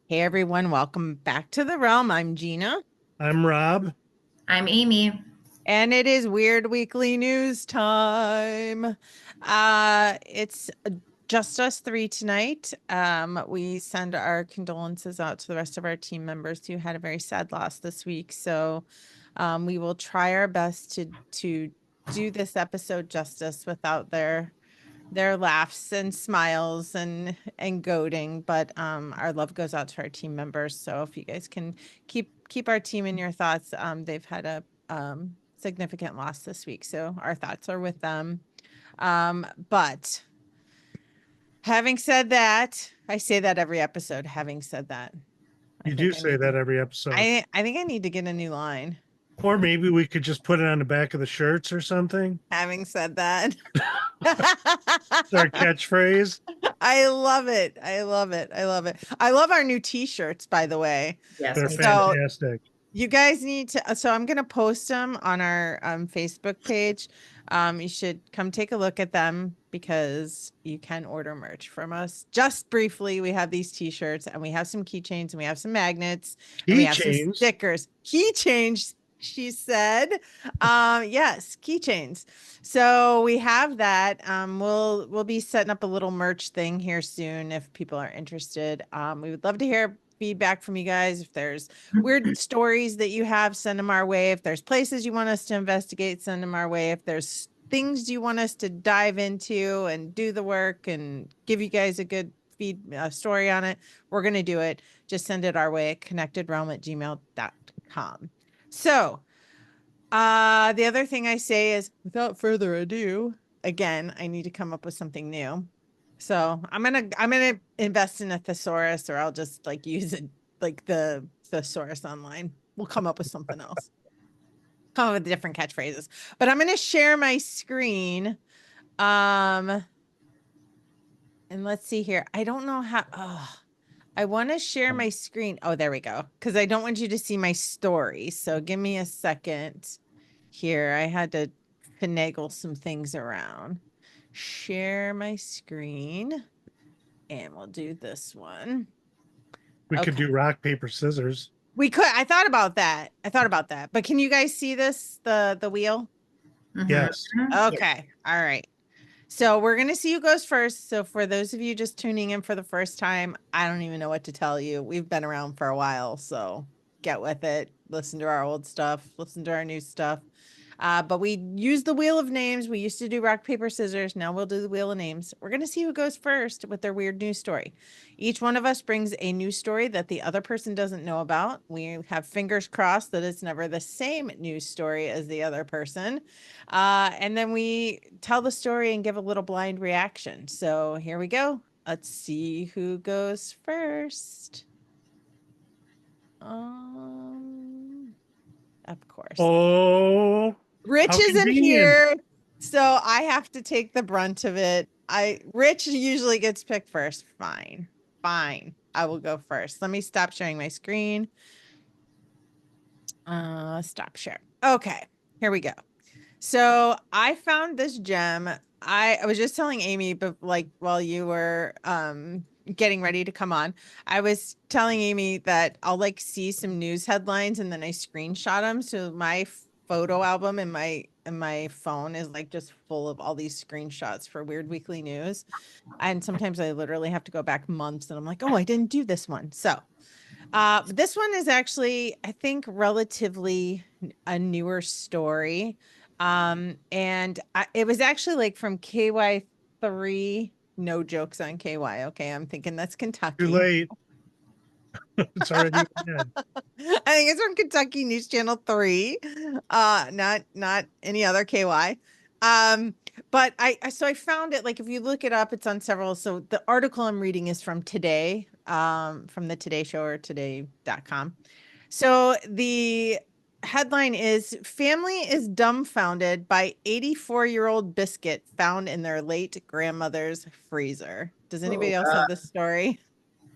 Hey everyone, welcome back to the realm. I'm Gina, I'm Rob. I'm Amy. and it is Weird Weekly News time. It's just us three tonight. We send our condolences out to the rest of our team members who had a very sad loss this week. So, we will try our best to do this episode justice without their laughs and smiles and goading, but our love goes out to our team members. So if you guys can keep our team in your thoughts, they've had a significant loss this week, so our thoughts are with them. But having said that, I say that every episode. Having said that, You do say that every episode. I think I need to get a new line. Or maybe we could just put it on the back of the shirts or something. Having said that. It's our catchphrase. I love it. I love it. I love it. I love our new t-shirts, by the way. Yes, They're me too. fantastic. You guys need to, so I'm going to post them on our Facebook page. You should come take a look at them because you can order merch from us. Just briefly, we have these t-shirts and we have some keychains and we have some magnets and we have some Keychains. stickers. Keychains, she said. Yes, keychains. So we have that. We'll be setting up a little merch thing here soon if people are interested. We would love to hear feedback from you guys. If there's weird stories that you have, send them our way. If there's places you want us to investigate, send them our way. If there's things you want us to dive into and do the work and give you guys a good story on it, we're going to do it. Just send it our way at connectedrealm@gmail.com. So the other thing I say is, without further ado, again, I need to come up with something new. So I'm gonna invest in a thesaurus, or I'll just like use it like the thesaurus online. We'll come up with something else. Come up with different catchphrases. But I'm gonna share my screen. And let's see here. I don't know how. Oh, I want to share my screen. Oh, there we go. Because I don't want you to see my story. So give me a second here. I had to finagle some things around. Share my screen. And we'll do this one. We could do rock, paper, scissors. We could. I thought about that. But can you guys see this? The wheel? Yes. Okay. All right. So we're going to see who goes first. So for those of you just tuning in for the first time, I don't even know what to tell you. We've been around for a while, so get with it. Listen to our old stuff, listen to our new stuff. But we use the wheel of names. We used to do rock, paper, scissors. Now we'll do the wheel of names. We're going to see who goes first with their weird news story. Each one of us brings a news story that the other person doesn't know about. We have fingers crossed that it's never the same news story as the other person. And then we tell the story and give a little blind reaction. So here we go. Let's see who goes first. Of course. Oh, Rich isn't here, so I have to take the brunt of it. Rich usually gets picked first. Fine. I will go first. Let me stop sharing my screen. Stop share. Okay, here we go. So I found this gem. I was just telling Amy, but like while you were getting ready to come on, I was telling Amy that I'll like see some news headlines and then I screenshot them. So my photo album in my phone is like just full of all these screenshots for Weird Weekly News. And sometimes I literally have to go back months and I'm like, oh, I didn't do this one. So this one is actually, I think, relatively a newer story. And it was actually like from KY3. No jokes on KY. Okay, I'm thinking that's Kentucky. Too late. It's already dead. I think it's from Kentucky News Channel 3. Not any other KY. But I found it, like if you look it up, it's on several. So the article I'm reading is from today, from the Today Show or today.com. So the headline is family is dumbfounded by 84-year-old Biscuit found in their late grandmother's freezer. Does anybody else have this story?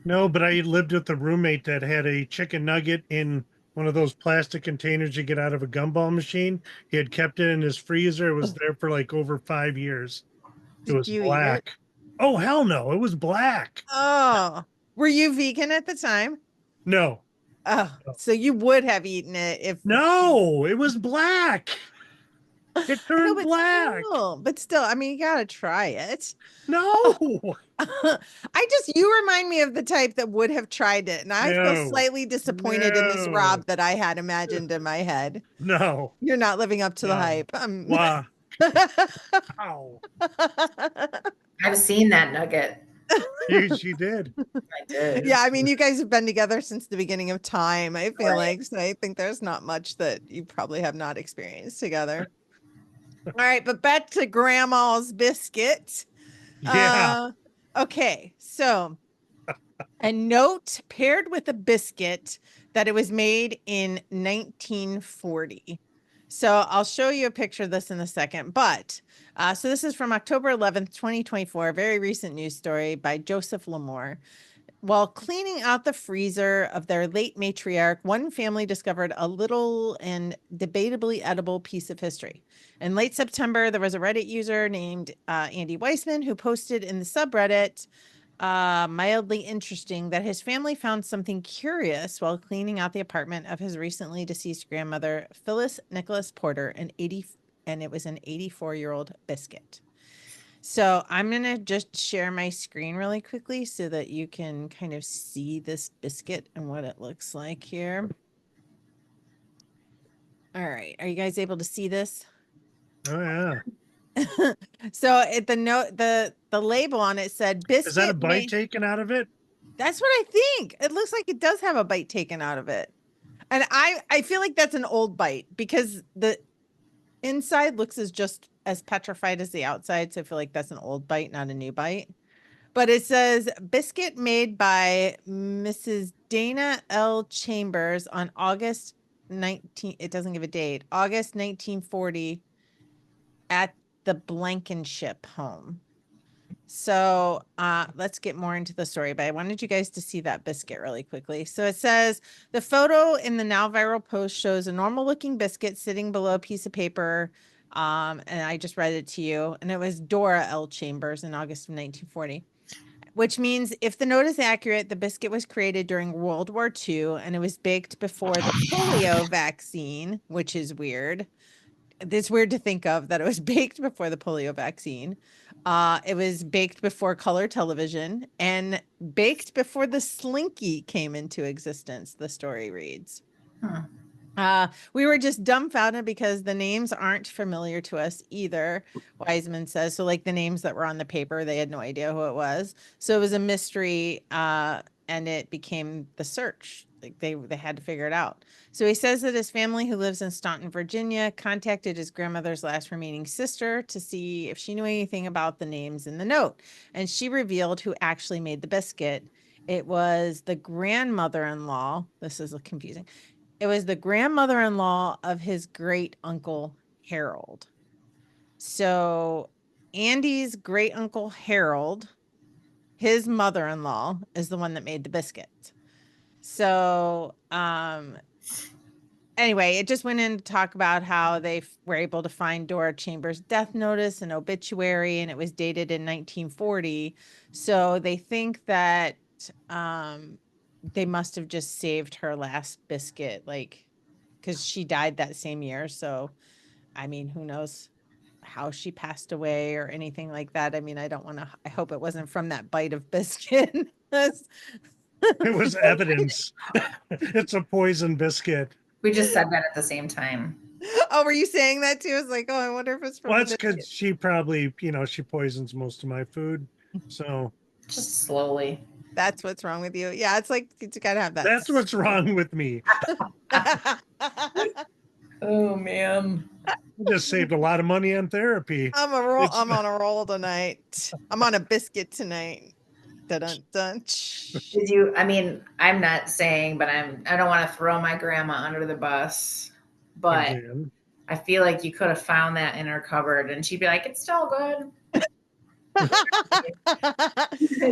No, but I lived with a roommate that had a chicken nugget in one of those plastic containers you get out of a gumball machine. He had kept it in his freezer. It was there for like over 5 years. It was Did you eat it? black. Oh, hell no. It was black. Oh, Were you vegan at the time? No, Oh, so you would have eaten it if no, it was black. It I know, turned black. but still, I mean, you gotta try it. No, You remind me of the type that would have tried it, and I feel no, slightly disappointed in this no, Rob that I had imagined in my head. no, You're not living up to the no. hype. Wow. Ow. I've seen that nugget. She did. I did. Yeah, I mean, you guys have been together since the beginning of time, I feel Right. like. So I think there's not much that you probably have not experienced together. All right, but back to Grandma's biscuit. Yeah. Okay, so a note paired with a biscuit that it was made in 1940. So I'll show you a picture of this in a second. But so this is from October 11th, 2024, a very recent news story by Joseph Lamore. While cleaning out the freezer of their late matriarch, one family discovered a little and debatably edible piece of history. In late September, there was a Reddit user named Andy Weissman who posted in the subreddit, mildly interesting, that his family found something curious while cleaning out the apartment of his recently deceased grandmother, Phyllis Nicholas Porter, and it was an 84-year-old biscuit. So I'm going to just share my screen really quickly so that you can kind of see this biscuit and what it looks like here. All right. Are you guys able to see this? Oh yeah. So at the note, the label on it said biscuit. Is that a bite taken out of it? That's what I think. It looks like it does have a bite taken out of it. And I feel like that's an old bite because the inside looks just as petrified as the outside. So I feel like that's an old bite, not a new bite. But it says biscuit made by Mrs. Dana L. Chambers on August 19. It doesn't give a date. August 1940 at the Blankenship home. So let's get more into the story, but I wanted you guys to see that biscuit really quickly. So it says the photo in the now viral post shows a normal looking biscuit sitting below a piece of paper. And I just read it to you, and it was Dora L. Chambers in August of 1940. Which means if the note is accurate, the biscuit was created during World War II and it was baked before the polio vaccine, which is weird. It's weird to think of that it was baked before the polio vaccine. It was baked before color television and baked before the Slinky came into existence, the story reads. Huh. We were just dumbfounded because the names aren't familiar to us either, Wiseman says. So like the names that were on the paper, they had no idea who it was. So it was a mystery, and it became the search. Like they had to figure it out. So he says that his family, who lives in Staunton, Virginia, contacted his grandmother's last remaining sister to see if she knew anything about the names in the note. And she revealed who actually made the biscuit. It was the grandmother-in-law. This is confusing. It was the grandmother-in-law of his great uncle Harold. So Andy's great uncle Harold, his mother-in-law, is the one that made the biscuit. So anyway, it just went in to talk about how they were able to find Dora Chambers' death notice and obituary, and it was dated in 1940. So they think that they must have just saved her last biscuit, like, because she died that same year. So, I mean, who knows how she passed away or anything like that. I mean, I don't want to, I hope it wasn't from that bite of biscuit. It was evidence. It's a poison biscuit. We just said that at the same time. Oh, were you saying that too? I was like, oh, I wonder if it's from Well, the that's because biscuit. she probably, she poisons most of my food. So Just slowly. That's what's wrong with you. Yeah, it's like you gotta have that. that's what's wrong with me. Oh man. I just saved a lot of money on therapy. I'm a roll. It's- I'm on a roll tonight. I'm on a biscuit tonight. Dun dun dun. Did you? I mean, I'm not saying, but I don't want to throw my grandma under the bus, but Again. I feel like you could have found that in her cupboard, and she'd be like, "It's still good."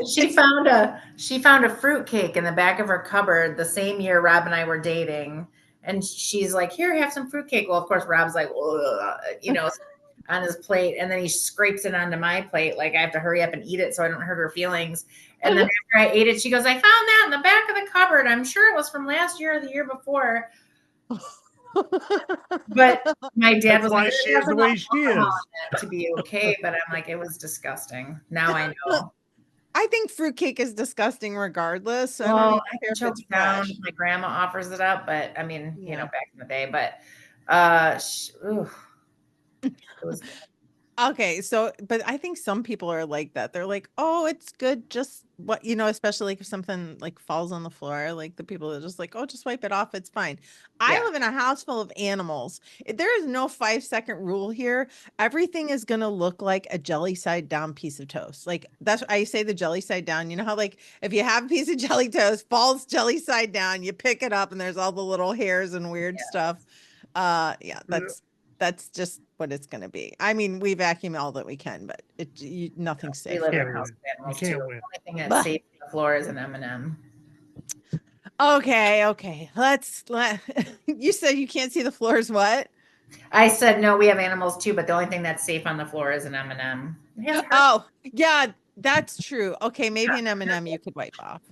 She found a fruit cake in the back of her cupboard the same year Rob and I were dating, and she's like, "Here, have some fruit cake." Well, of course, Rob's like, "Ugh," on his plate, and then he scrapes it onto my plate. Like I have to hurry up and eat it so I don't hurt her feelings. And then after I ate it, she goes, "I found that in the back of the cupboard. I'm sure it was from last year or the year before." But my dad That's was why like, she "It is has the enough way she alcohol is. in it to be okay." But I'm like, it was disgusting. Now I know. I think fruitcake is disgusting regardless. So I don't Well, even I care can if choke it's it down fresh. if my grandma offers it up, but I mean, Yeah. back in the day. But ooh, it was Okay, so but I think some people are like that. They're like, "Oh, it's good, just what, especially like if something like falls on the floor, like the people that are just like, "Oh, just wipe it off, it's fine." I yeah. live in a house full of animals. There is no 5-second rule here. Everything is going to look like a jelly side down piece of toast. Like that's I say the jelly side down. You know how like if you have a piece of jelly toast, falls jelly side down, you pick it up and there's all the little hairs and weird stuff. Yeah, that's just what it's going to be. I mean, we vacuum all that we can, but nothing's We safe. live in Can't a house win. of You animals too. can't The win. only thing that's Bah. safe on the floor is an M&M. Okay. Let you said you can't see the floors. What? I said no. We have animals too, but the only thing that's safe on the floor is an M&M. It has heart. Oh, yeah, that's true. Okay, maybe an M&M you could wipe off.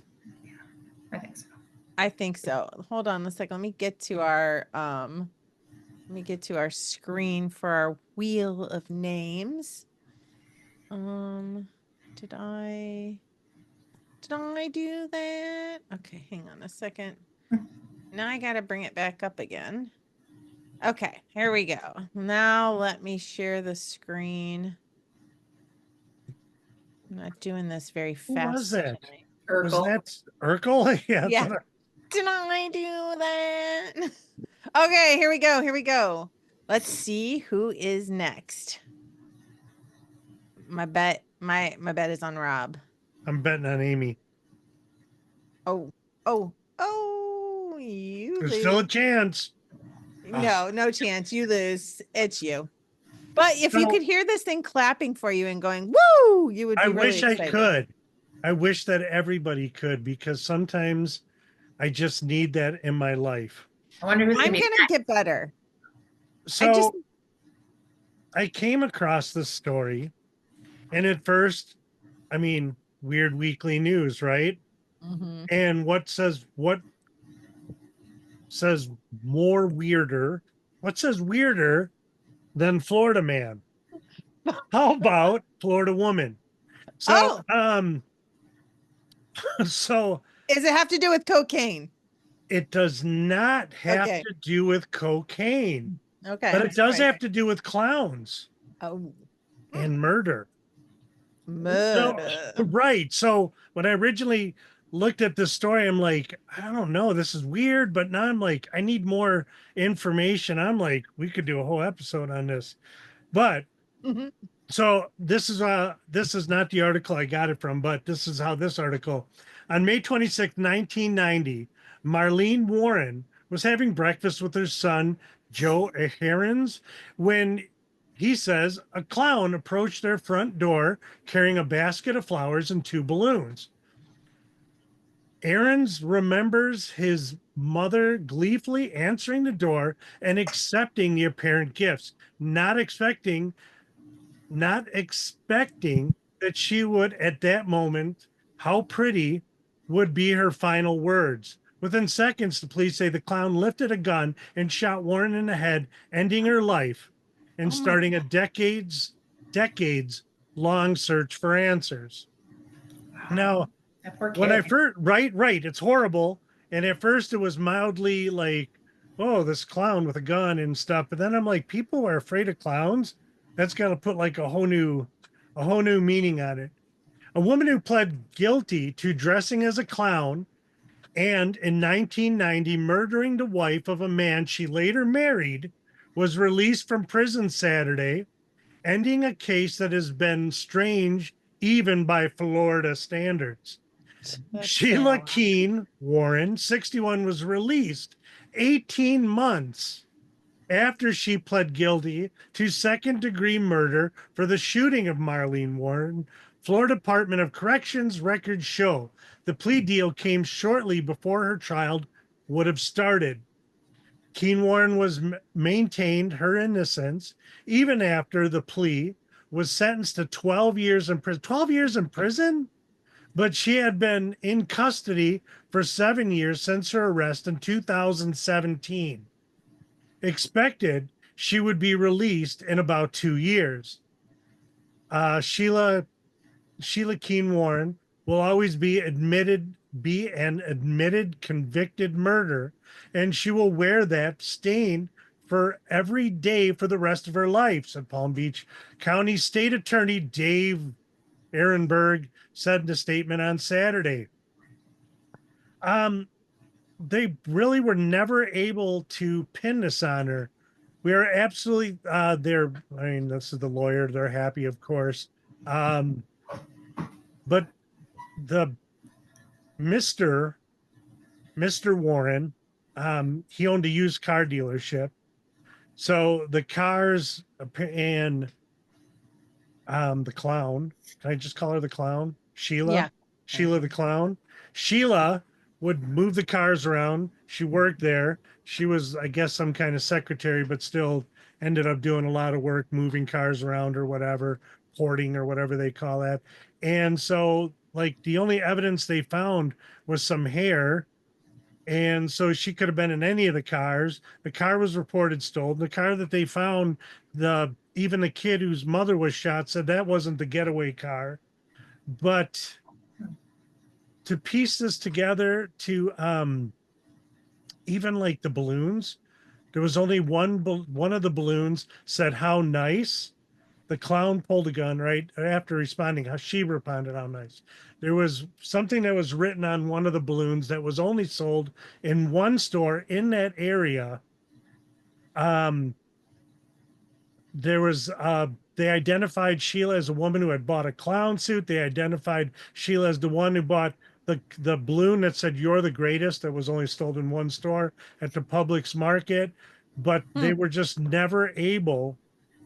I think so. I think so. Hold on a second. Let me get to our screen for our wheel of names. Did I do that? Okay, hang on a second. Now I got to bring it back up again. Okay, here we go. Now let me share the screen. I'm not doing this very Who fast. was that? tonight. Was Urkel. that Urkel? Yeah. Yeah. Did I do that? Okay, here we go. Let's see who is next. My bet is on Rob. I'm betting on Amy. Oh, you There's lose. still a chance. No chance. You lose. It's you. But if you So- could hear this thing clapping for you and going, woo, you would be I really wish excited. I could. I wish that everybody could, because sometimes I just need that in my life. I wonder who's I'm going gonna get better. So I came across this story, and at first, I mean, weird weekly news, right? Mhm. And what says more weirder? What says weirder than Florida man? How about Florida woman? So, so Does it have to do with cocaine? it does not have Okay. to do with cocaine, Okay. but I'm it does surprised. have to do with clowns Oh, and murder. murder. So, right. So when I originally looked at this story, I'm like, I don't know, this is weird. But now I'm like, I need more information. I'm like, we could do a whole episode on this. But Mhm. so this is not the article I got it from, but this is how this article on May 26, 1990, Marlene Warren was having breakfast with her son, Joe Ahrens, when he says a clown approached their front door carrying a basket of flowers and 2 balloons. Ahrens remembers his mother gleefully answering the door and accepting the apparent gifts, not expecting that she would at that moment, how pretty would be her final words. Within seconds, the police say the clown lifted a gun and shot Warren in the head, ending her life and Oh my starting a decades long search for answers. Now, That poor when I kid. first, right, it's horrible. And at first it was mildly like, oh, this clown with a gun and stuff. But then I'm like, people are afraid of clowns. That's got to put like a whole new meaning on it. A woman who pled guilty to dressing as a clown and in 1990 murdering the wife of a man she later married was released from prison Saturday, ending a case that has been strange even by Florida standards. That's Sheila sad. Keene Warren, 61, was released 18 months after she pled guilty to second-degree murder for the shooting of Marlene Warren. Florida Department of Corrections records show the plea deal came shortly before her trial would have started. Keen Warren was maintained her innocence even after the plea, was sentenced to 12 years in prison. 12 years in prison? But she had been in custody for 7 years since her arrest in 2017. Expected she would be released in about 2 years. Sheila Keen Warren will always be an admitted convicted murderer, and she will wear that stain for every day for the rest of her life, said Palm Beach County State Attorney Dave Ehrenberg said in a statement on Saturday. They really were never able to pin this on her. We are absolutely they're I mean, this is the lawyer, they're happy, of course. But the Mr. Warren, he owned a used car dealership. So the cars and the clown, can I just call her the clown? Yeah. Sheila the clown. Sheila would move the cars around. She worked there. She was, I guess, some kind of secretary, but still ended up doing a lot of work, moving cars around or whatever, porting or whatever they call that. And so, like, the only evidence they found was some hair. And so she could have been in any of the cars. The car was reported stolen. The car that they found, even the kid whose mother was shot said that wasn't the getaway car. But to piece this together to even like the balloons, there was only one of the balloons said how nice. The clown pulled a gun right after responding. How she responded, how nice. There was something that was written on one of the balloons that was only sold in one store in that area. There was they identified Sheila as a woman who had bought a clown suit. They identified Sheila as the one who bought the balloon that said "You're the greatest" that was only sold in one store at the Publix market. But they were just never able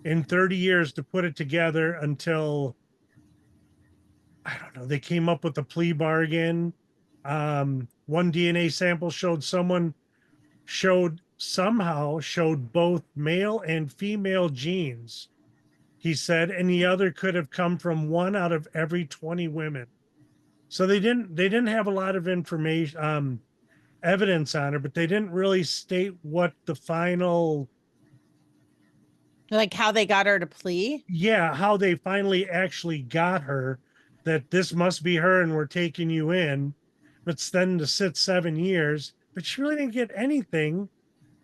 in 30 years to put it together until, I don't know, they came up with a plea bargain. One DNA sample somehow showed both male and female genes, he said, and the other could have come from one out of every 20 women. So they didn't have a lot of information, evidence on her, but they didn't really state what the final, Like how they got her to plea. how they finally actually got her, that this must be her and we're taking you in. But then to sit 7 years, but she really didn't get anything.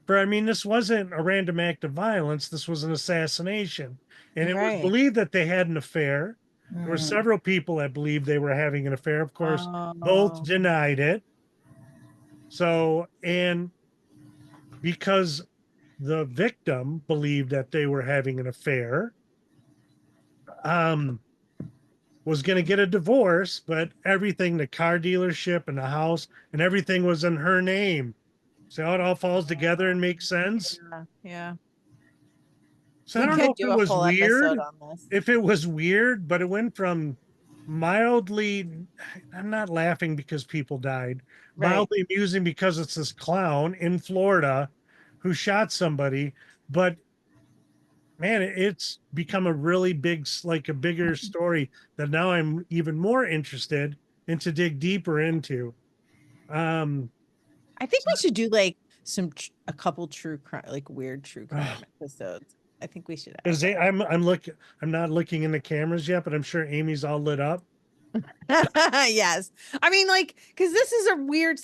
I mean, this wasn't a random act of violence. This was an assassination. And it was Right. believed that they had an affair. There were several people that believed they were having an affair. Of course, both Oh. denied it. So, and because the victim believed that they were having an affair, was going to get a divorce, but everything, the car dealership and the house and everything was in her name. So it all falls together and makes sense. Yeah. So I We don't know could if do it a was full weird, episode on this. but it went from mildly, I'm not laughing because people died, Right. mildly amusing because it's this clown in Florida who shot somebody. But man, it's become a really big, like a bigger story that now I'm even more interested and to dig deeper into. I think we should do like a couple true crime, like weird true crime episodes. I think we should have Because I'm not looking in the cameras yet, but I'm sure Amy's all lit up. that. Yes. I mean, like, because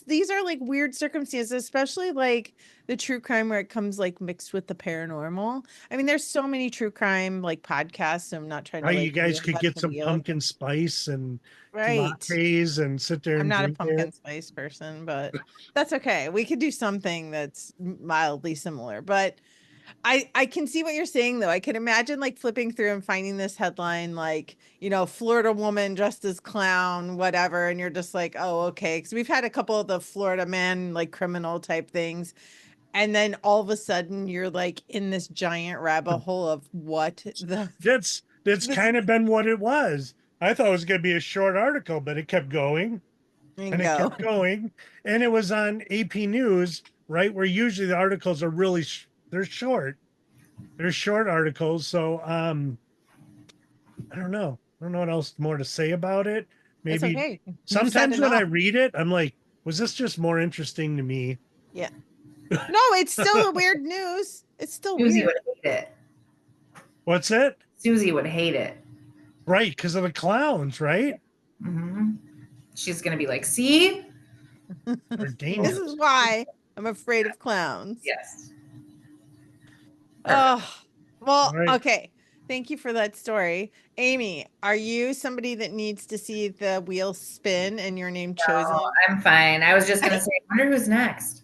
these are like weird circumstances, especially like the true crime where it comes like mixed with the paranormal. I mean, there's so many true crime like podcasts. So I'm not trying to You like guys could get reinvent the some wheel. pumpkin spice and Right. lattes and sit there I'm and not a drink pumpkin it. spice person, but that's okay. We could do something that's mildly similar. But I can see what you're saying though. I can imagine like flipping through and finding this headline like, Florida woman dressed as clown, whatever, and you're just like, "Oh, okay." Because we've had a couple of the Florida man like criminal type things. And then all of a sudden you're like in this giant rabbit hole of what the That's this kind of been what it was. I thought it was going to be a short article, but it kept going and it go. kept going. And it was on AP News right? Where usually the articles are really they're short. They're short articles. So I don't know. I don't know what else more to say about it. That's Maybe okay. You said sometimes when I enough. read it, I'm like, was this just more interesting to me? Yeah. No, it's still a weird news. It's still Susie weird. would hate it. What's it? Susie would hate it. Right, because of the clowns, right? hmm She's gonna be like, "See, They're This dangerous. is why I'm afraid of clowns. yes." Perfect. Oh, well, All right. okay. Thank you for that story. Amy, are you somebody that needs to see the wheel spin and your name chosen? Oh, I'm fine. I was just gonna say, I wonder who's next.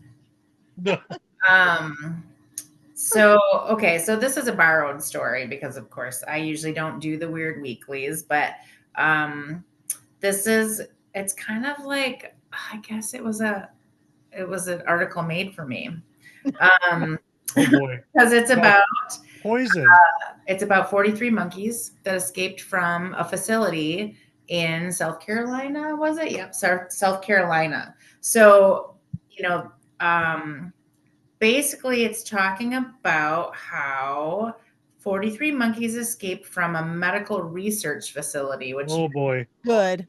Um. So okay, so this is a borrowed story because, of course, I usually don't do the weird weeklies, but this is it's kind of like I guess it was an article made for me. Oh boy. Because Poison. it's about 43 monkeys that escaped from a facility in South Carolina, was it? Yep, South Carolina. So, you know, basically it's talking about how 43 monkeys escaped from a medical research facility, which Oh boy. Good.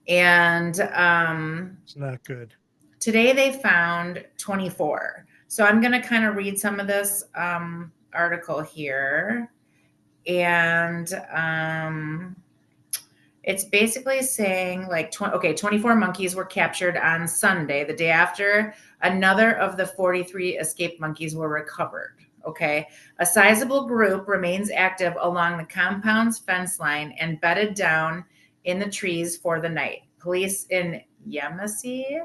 and It's not good. today they found 24. So I'm going to kind of read some of this article here. And it's basically saying like 24 monkeys were captured on Sunday, the day after another of the 43 escaped monkeys were recovered. Okay. A sizable group remains active along the compound's fence line and bedded down in the trees for the night. Police in Yemassee,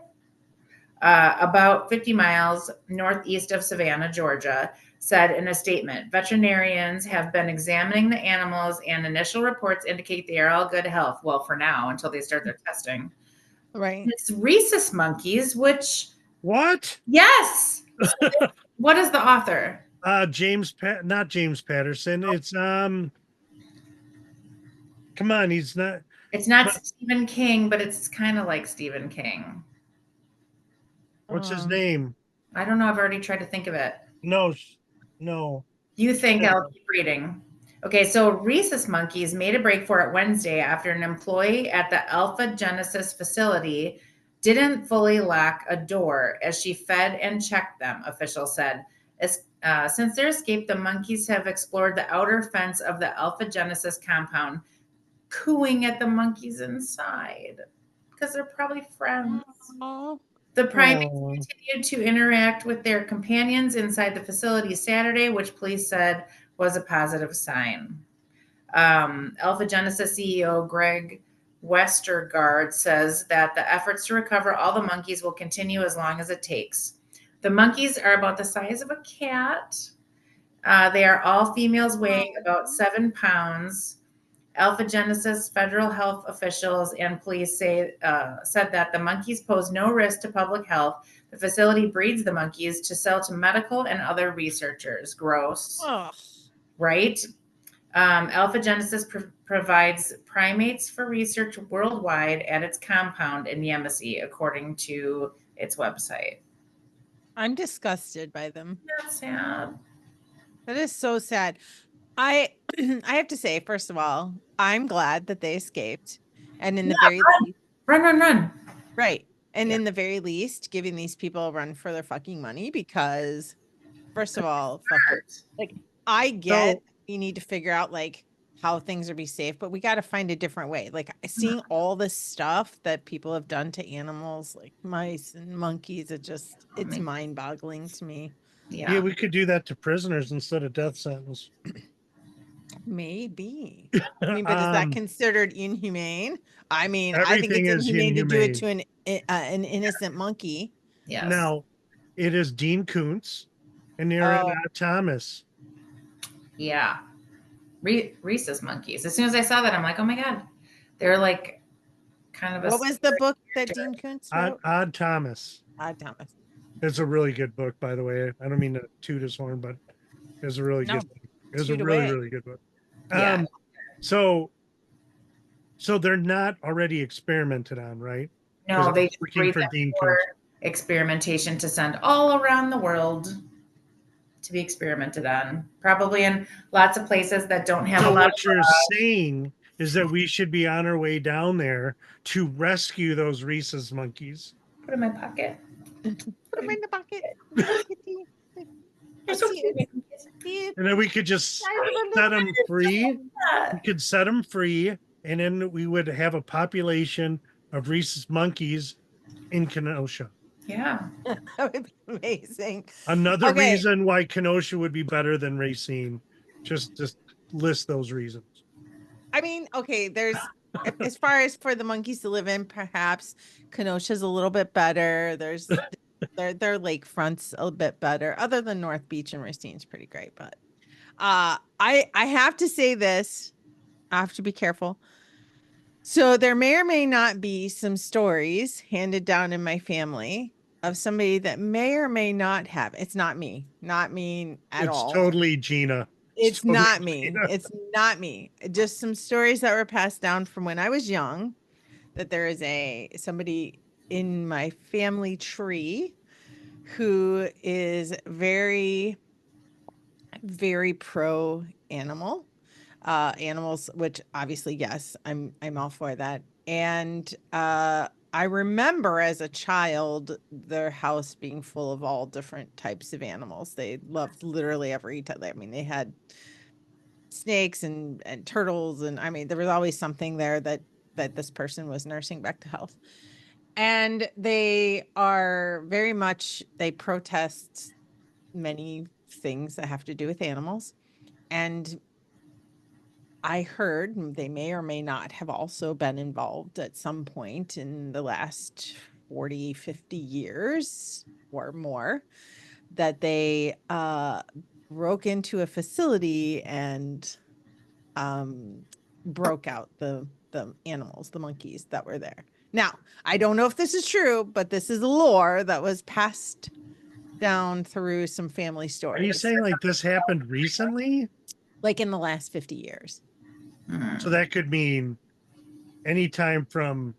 about 50 miles northeast of Savannah, Georgia, said in a statement, veterinarians have been examining the animals and initial reports indicate they are all good health. Well, for now, until they start their testing. Right. It's rhesus monkeys, which, What? yes. What is the author? Not James Patterson. It's come on, he's not. It's not Stephen King, but it's kind of like Stephen King. What's his name? I don't know. I've already tried to think of it. No. You think I'll keep reading. Okay, so rhesus monkeys made a break for it Wednesday after an employee at the Alpha Genesis facility didn't fully lock a door as she fed and checked them, officials said. Since their escape, the monkeys have explored the outer fence of the Alpha Genesis compound, cooing at the monkeys inside because they're probably friends. Oh, The primates continued to interact with their companions inside the facility Saturday, which police said was a positive sign. Alpha Genesis CEO Greg Westergaard says that the efforts to recover all the monkeys will continue as long as it takes. The monkeys are about the size of a cat. They are all females weighing about 7 pounds. Alpha Genesis federal health officials and police said that the monkeys pose no risk to public health. The facility breeds the monkeys to sell to medical and other researchers. Gross, oh. right? Alpha Genesis provides primates for research worldwide at its compound in Yemassee, according to its website. I'm disgusted by them. That's sad. That is so sad. I I have to say, first of all, I'm glad that they escaped. And in the very least, Run. right. And in the very least, giving these people a run for their fucking money because first of all, like I get we need to figure out like how things are be safe, but we got to find a different way. Like seeing all this stuff that people have done to animals like mice and monkeys, it's mind-boggling to me. Yeah, we could do that to prisoners instead of death sentence. Maybe. I mean, but is that considered inhumane? I mean, I think everything it's is inhumane to do it inhumane. to an innocent monkey. Yes. Now, it is Dean Koontz and Thomas. Yeah. Rhesus monkeys. As soon as I saw that, I'm like, oh my God. They're like kind of a. What was the book that Dean Koontz wrote? Odd Thomas. Odd Thomas. It's a really good book, by the way. I don't mean to toot his horn, but it's a really good book. It was a really good book. Yeah. So they're not already experimented on, right? No, they working for Dean Koontz. experimentation to send all around the world to be experimented on, probably in lots of places that don't have a So lot what you're saying is that we should be on our way down there to rescue those rhesus monkeys. put in my pocket. Put them in the bucket. Buckety. They're so See cute. it. See it. And then we could just Size of a set little them free. Yeah. We could set them free, and then we would have a population of rhesus monkeys in Kenosha. Yeah. That would be amazing. Another Okay. reason why Kenosha would be better than Racine. Just list those reasons. I mean, okay, there's as far as for the monkeys to live in, perhaps Kenosha's a little bit better. There's their lakefront's a bit better, other than North Beach and Racine's pretty great. But I have to say this. I have to be careful. So there may or may not be some stories handed down in my family of somebody that may or may not have. It's not me, not me at all. It's totally Gina. It's totally not me. Gina. It's not me. Just some stories that were passed down from when I was young, that there is somebody in my family tree who is very, very pro animal. Animals, which obviously, yes, I'm all for that. And I remember as a child their house being full of all different types of animals. They loved literally every type. I mean, they had snakes and turtles, and I mean, there was always something there that this person was nursing back to health. And they are very much, they protest many things that have to do with animals. And I heard they may or may not have also been involved at some point in the last 40, 50 years or more, that they broke into a facility and broke out the animals, the monkeys that were there. Now, I don't know if this is true, but this is lore that was passed down through some family stories. Are you saying like this happened recently? Like in the last 50 years? So that could mean anytime from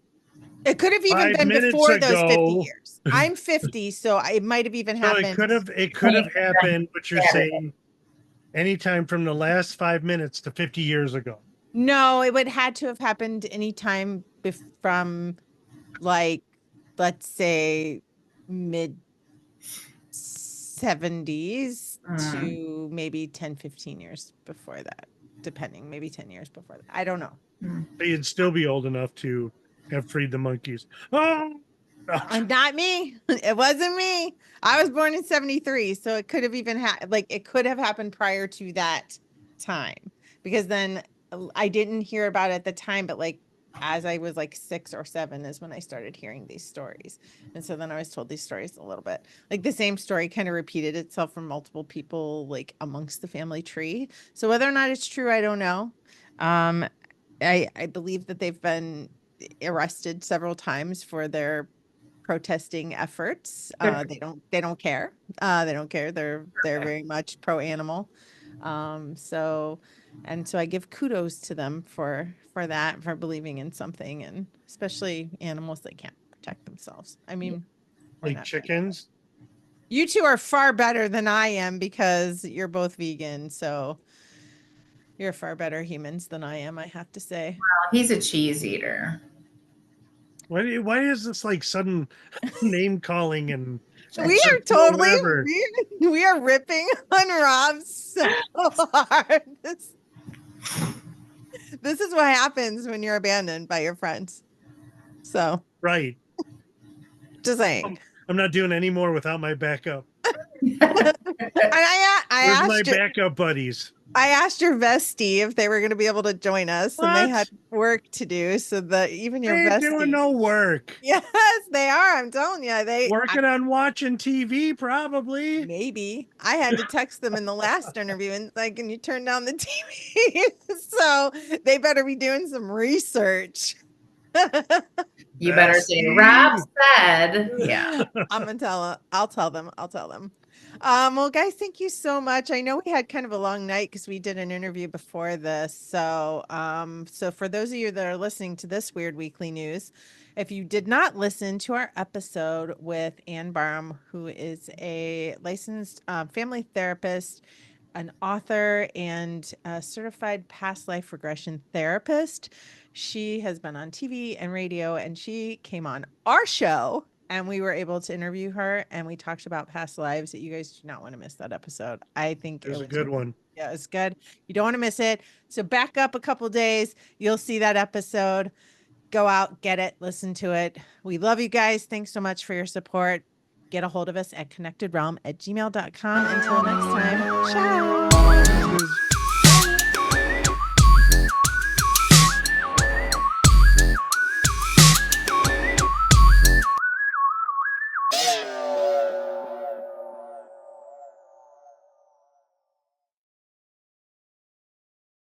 It could have even 5 been minutes before those 50 ago. years. I'm 50, so it might have even So happened. it could have happened, but you're saying anytime from the last 5 minutes to 50 years ago. No, it would had to have happened anytime from, like, let's say mid 70s to maybe 10, 15 years before that, depending, maybe 10 years before that. I don't know. But you'd still be old enough to have freed the monkeys. Oh, Not me. It wasn't me. I was born in 73, so it could have even it could have happened prior to that time, because then I didn't hear about it at the time, but like as I was like 6 or 7 is when I started hearing these stories. And so then I was told these stories a little bit. Like the same story kind of repeated itself from multiple people, like amongst the family tree. So whether or not it's true, I don't know. I believe that they've been arrested several times for their protesting efforts. They don't care. They don't care. They're very much pro animal. So I give kudos to them for that, for believing in something, and especially animals that can't protect themselves. I mean, like chickens. You two are far better than I am because you're both vegan. So you're far better humans than I am, I have to say. Well, he's a cheese eater. Why is this like sudden name calling and We are totally whatever. we are ripping on Rob so hard. This is what happens when you're abandoned by your friends. So Right. just saying. I'm not doing any more without my backup. I Where's my asked backup buddies? I asked your vestie if they were going to be able to join us, and they What? had work to do. So that even your They ain't vestie, doing no work. yes, they are. I'm telling you, Working on watching TV, probably. maybe. I had to text them in the last interview and like, can you turn down the TV? So they better be doing some research. You better say Rob said. Yeah. I'm gonna tell. I'll tell them. Well, guys, thank you so much. I know we had kind of a long night because we did an interview before this. So for those of you that are listening to this weird weekly news, if you did not listen to our episode with Ann Barham, who is a licensed family therapist, an author, and a certified past life regression therapist, she has been on TV and radio, and she came on our show and we were able to interview her and we talked about past lives. That you guys do not want to miss that episode. I think It was it a was, good one. yeah, it's good. You don't want to miss it. So back up a couple days, you'll see that episode. Go out, get it, listen to it. We love you guys. Thanks so much for your support. Get a hold of us at connectedrealm@gmail.com. Until next time, ciao.